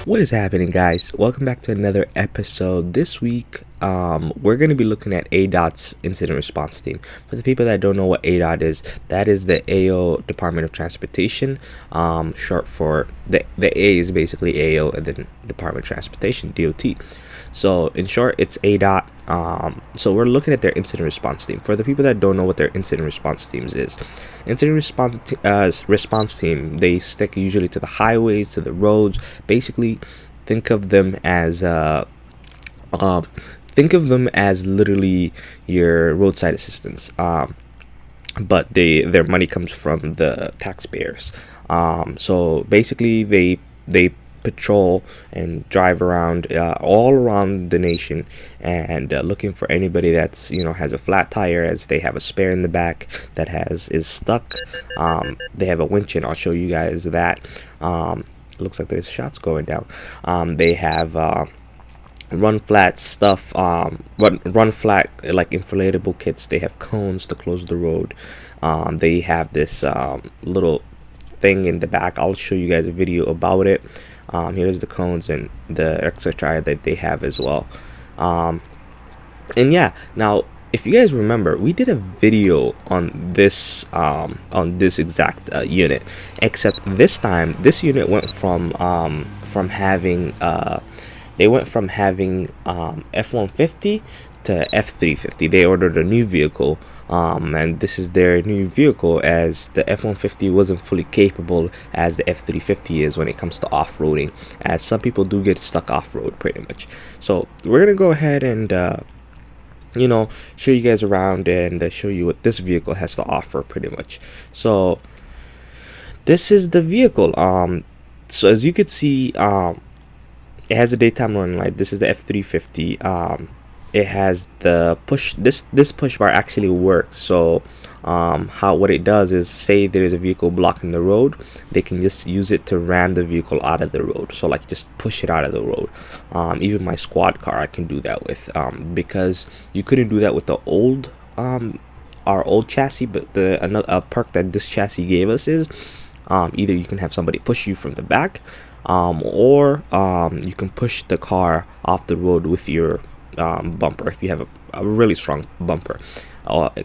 What is happening, guys? Welcome back to another episode. This week we're going to be looking at ADOT's incident response team. For the people that don't know what ADOT is, that is the AO Department of Transportation, short for the A is basically AO, and then Department of Transportation, DOT. So in short, it's ADOT. So we're looking at their incident response team. For the people that don't know what their incident response teams is, incident response team, they stick usually to the highways, to the roads. Basically, think of them as literally your roadside assistance. But their money comes from the taxpayers. So basically, they patrol and drive around all around the nation, and looking for anybody that's has a flat tire, as they have a spare in the back that is stuck. They have a winch, and I'll show you guys that. Looks like there's shots going down. They have run flat stuff, run flat like inflatable kits. They have cones to close the road. They have this little thing in the back. I'll show you guys a video about it. Here's the cones and the extra tire that they have as well. And yeah, now if you guys remember, we did a video on this exact unit, except this time this unit went from having F-150 to F-350. They ordered a new vehicle, and this is their new vehicle, as the F-150 wasn't fully capable as the F-350 is when it comes to off-roading, as some people do get stuck off-road pretty much. So we're gonna go ahead and show you guys around and show you what this vehicle has to offer pretty much. So this is the vehicle. So as you can see, it has a daytime running light. This is the F-350. It has the push. This push bar actually works. So what it does is, say there is a vehicle blocking the road, they can just use it to ram the vehicle out of the road. So like just push it out of the road. Even my squad car I can do that with, because you couldn't do that with the old our old chassis. But a perk that this chassis gave us is either you can have somebody push you from the back, or you can push the car off the road with your bumper. If you have a really strong bumper,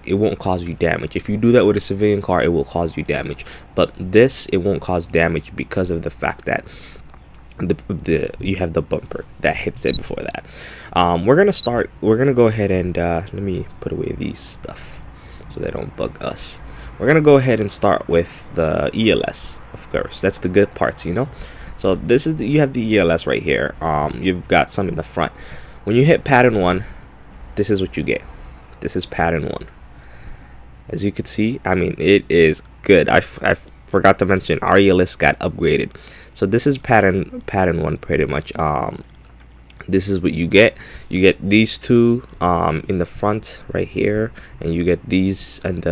it won't cause you damage. If you do that with a civilian car, it will cause you damage, but it won't cause damage because of the fact that you have the bumper that hits it before that. We're gonna go ahead and let me put away these stuff so they don't bug us. We're gonna go ahead and start with the ELS. Of course, that's the good parts, So this is you have the ELS right here. You've got some in the front. When you hit pattern 1, this is what you get. This is pattern 1. As you can see, I mean, it is good. I forgot to mention our ELS got upgraded. So this is pattern 1 pretty much. This is what you get. You get these two in the front right here, and you get these and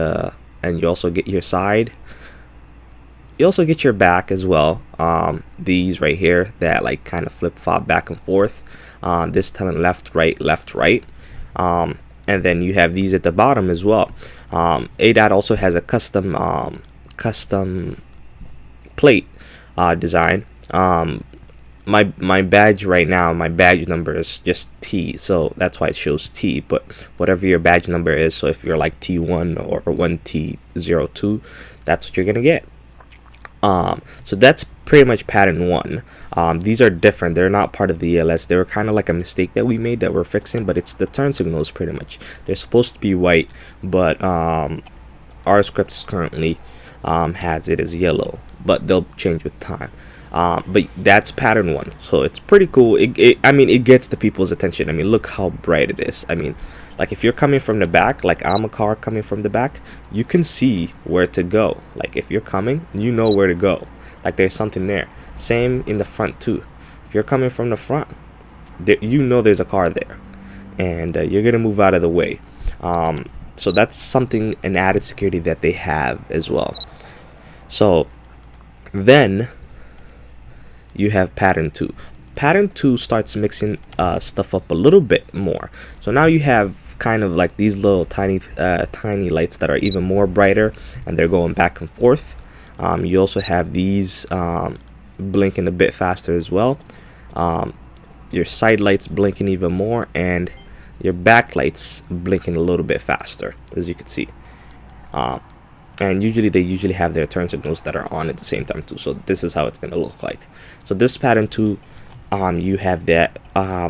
you also get your side. You also get your back as well. These right here that like kind of flip-flop back and forth. This telling left, right, and then you have these at the bottom as well. ADOT also has a custom plate design. My badge right now, my badge number is just T, so that's why it shows T. But whatever your badge number is, so if you're like T1 or 1T02, that's what you're gonna get. So that's pretty much pattern 1. These are different. They're not part of the ELS. They were kind of like a mistake that we made that we're fixing, but it's the turn signals pretty much. They're supposed to be white, but our script currently has it as yellow, but they'll change with time. But that's pattern 1, so it's pretty cool. I mean, it gets the people's attention. I mean, look how bright it is. I mean, like if you're coming from the back, like I'm a car coming from the back, you can see where to go. Like if you're coming, you know where to go. Like there's something there. Same in the front too. If you're coming from the front, you know there's a car there, and you're gonna move out of the way. So that's something, an added security that they have as well. So then you have pattern 2. Pattern 2 starts mixing stuff up a little bit more. So now you have kind of like these little tiny lights that are even more brighter, and they're going back and forth. You also have these blinking a bit faster as well. your side lights blinking even more, and your back lights blinking a little bit faster, as you can see. And they usually have their turn signals that are on at the same time too. So this is how it's going to look like. So this pattern too, you have that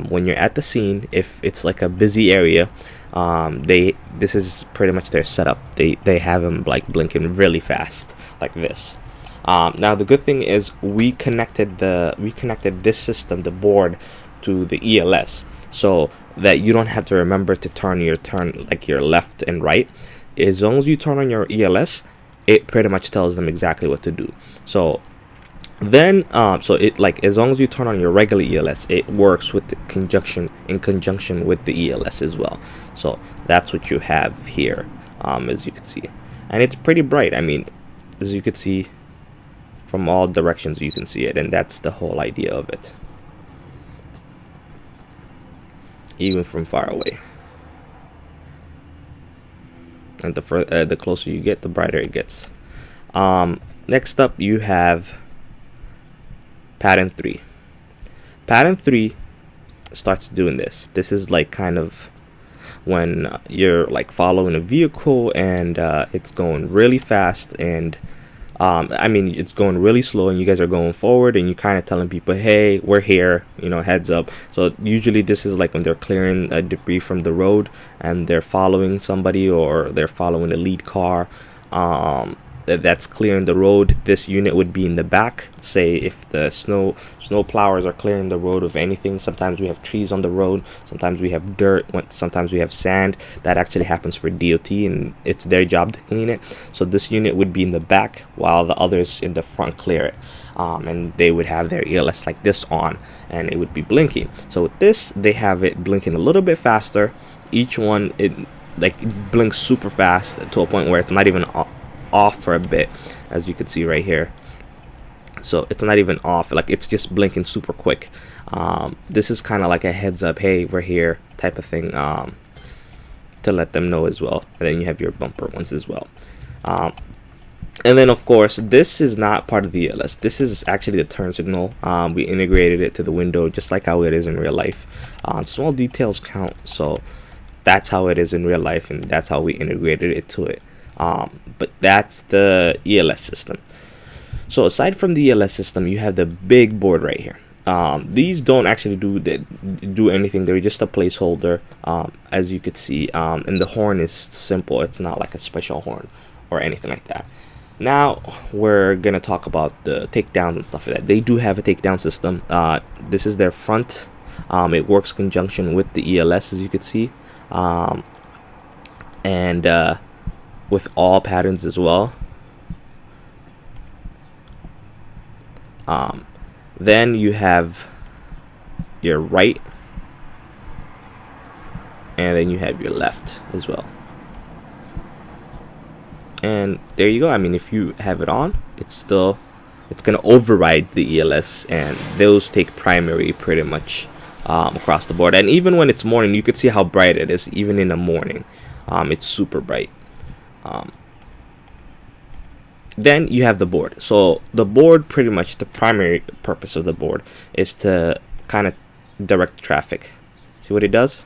when you're at the scene, if it's like a busy area, this is pretty much their setup. They have them like blinking really fast like this. Now the good thing is we connected this system, the board, to the ELS, so that you don't have to remember to turn like your left and right. As long as you turn on your ELS, it pretty much tells them exactly what to do. So then as long as you turn on your regular ELS, it works with in conjunction with the ELS as well. So that's what you have here, as you can see, and it's pretty bright. I mean, as you can see, from all directions you can see it, and that's the whole idea of it, even from far away. And the closer you get, the brighter it gets. Next up, you have pattern 3. Pattern 3 starts doing this. This is like kind of when you're like following a vehicle and it's going really fast, and it's going really slow, and you guys are going forward, and you're kind of telling people, hey, we're here, heads up. So usually this is like when they're clearing debris from the road and they're following somebody, or they're following a lead car that's clearing the road. This unit would be in the back. Say if the snow plowers are clearing the road of anything. Sometimes we have trees on the road, sometimes we have dirt, sometimes we have sand. That actually happens for DOT, and it's their job to clean it. So this unit would be in the back while the others in the front clear it, and they would have their ELS like this on, and it would be blinking. So with this, they have it blinking a little bit faster. Each one, it blinks super fast to a point where it's not even off for a bit, as you can see right here. So it's not even off, like it's just blinking super quick. This is kind of like a heads up, hey, we're here type of thing, to let them know as well. And then you have your bumper ones as well. And then of course, this is not part of the ELS. This is actually the turn signal. We integrated it to the window just like how it is in real life. Small details count, so that's how it is in real life, and that's how we integrated it to it. But that's the ELS system. So aside from the ELS system, you have the big board right here. These don't actually do anything. They're just a placeholder, as you could see. And the horn is simple. It's not like a special horn or anything like that. Now we're gonna talk about the takedowns and stuff like that. They do have a takedown system. This is their front. It works conjunction with the ELS, as you could see, and with all patterns as well. Then you have your right, and then you have your left as well. And there you go. I mean, if you have it on, it's gonna override the ELS, and those take primary pretty much across the board. And even when it's morning, you could see how bright it is. Even in the morning, it's super bright. Then you have the board. So the board, pretty much the primary purpose of the board is to kind of direct traffic. See what it does?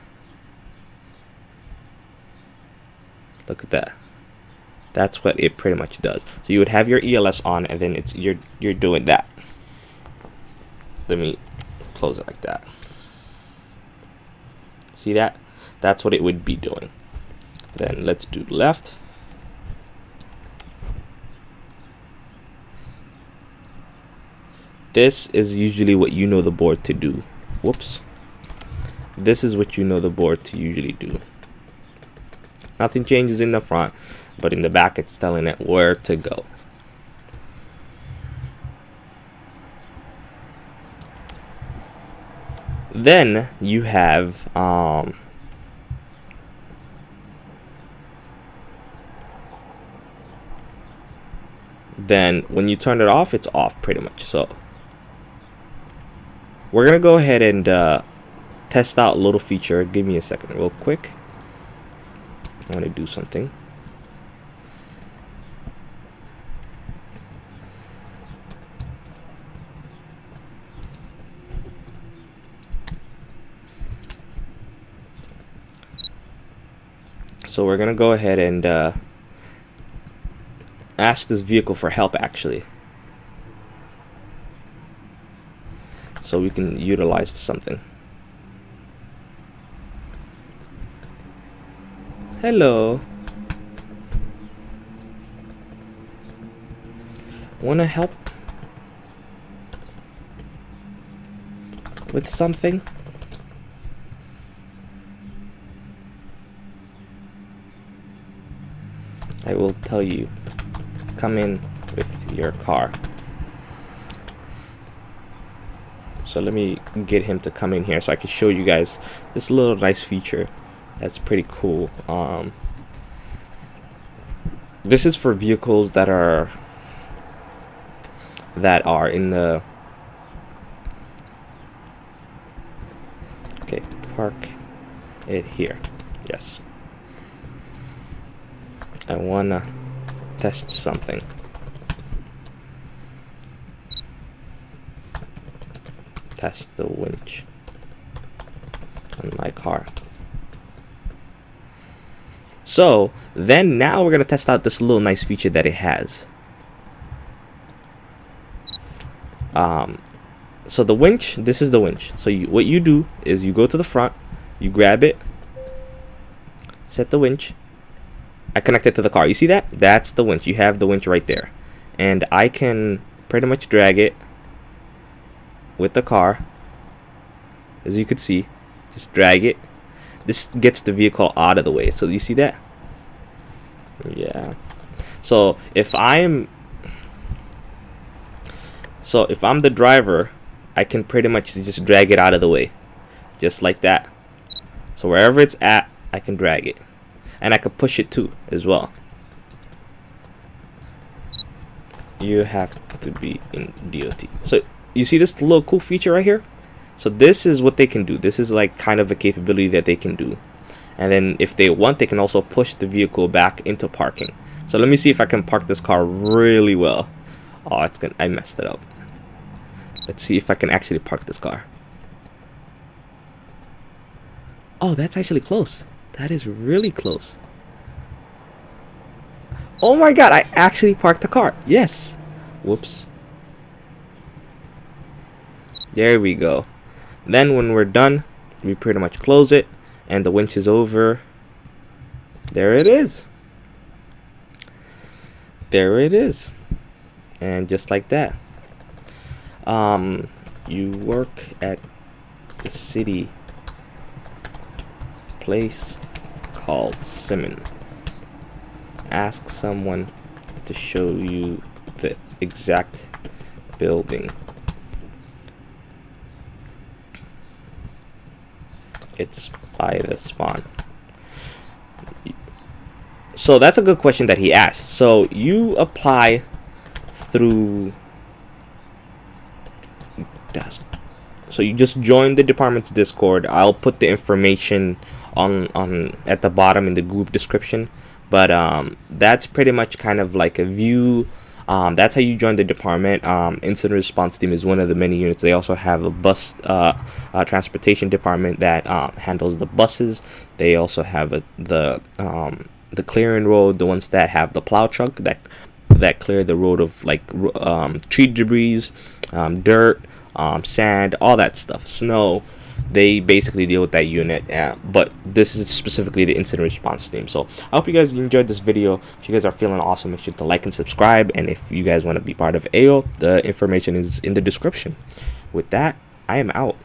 Look at that. That's what it pretty much does. So you would have your ELS on, and then you're doing that. Let me close it like that. See that? That's what it would be doing. Then let's do left. This is usually what you know the board to do. Whoops. This is what you know the board to usually do. Nothing changes in the front, but in the back it's telling it where to go. Then you have then when you turn it off, it's off pretty much. So we're gonna go ahead and test out a little feature. Give me a second real quick. I want to do something. So we're gonna go ahead and ask this vehicle for help, actually, so we can utilize something. Hello. Wanna help with something? I will tell you. Come in with your car. So let me get him to come in here so I can show you guys this little nice feature that's pretty cool. This is for vehicles that are in the park it here. Yes, I wanna test something. Test the winch on my car. So then now we're gonna test out this little nice feature that it has. So the winch, this is the winch. So what you do is you go to the front, you grab it, set the winch. I connect it to the car. You see that? That's the winch. You have the winch right there. And I can pretty much drag it with the car. As you can see, just drag it. This gets the vehicle out of the way. So you see that? Yeah. So if I'm the driver, I can pretty much just drag it out of the way, just like that. So wherever it's at, I can drag it, and I can push it too as well. You have to be in DOT. So you see this little cool feature right here? So this is what they can do. This is like kind of a capability that they can do. And then if they want, they can also push the vehicle back into parking. So let me see if I can park this car really well. Oh, I messed it up. Let's see if I can actually park this car. Oh, that's actually close. That is really close. Oh my god, I actually parked the car. Yes. Whoops. There we go. Then when we're done, we pretty much close it, and the winch is over. There it is. There it is. And just like that. You work at the city place called Simon. Ask someone to show you the exact building. It's by the spawn. So that's a good question that he asked. So you apply through desk. So you just join the department's Discord. I'll put the information on at the bottom in the group description. But that's pretty much kind of like a view. That's how you join the department. Incident response team is one of the many units. They also have a bus transportation department that handles the buses. They also have the clearing road, the ones that have the plow truck that clear the road of like tree debris, dirt, sand, all that stuff, snow. They basically deal with that unit, but this is specifically the incident response team. So I hope you guys enjoyed this video. If you guys are feeling awesome, make sure to like and subscribe, and if you guys want to be part of AO, the information is in the description. With that, I am out.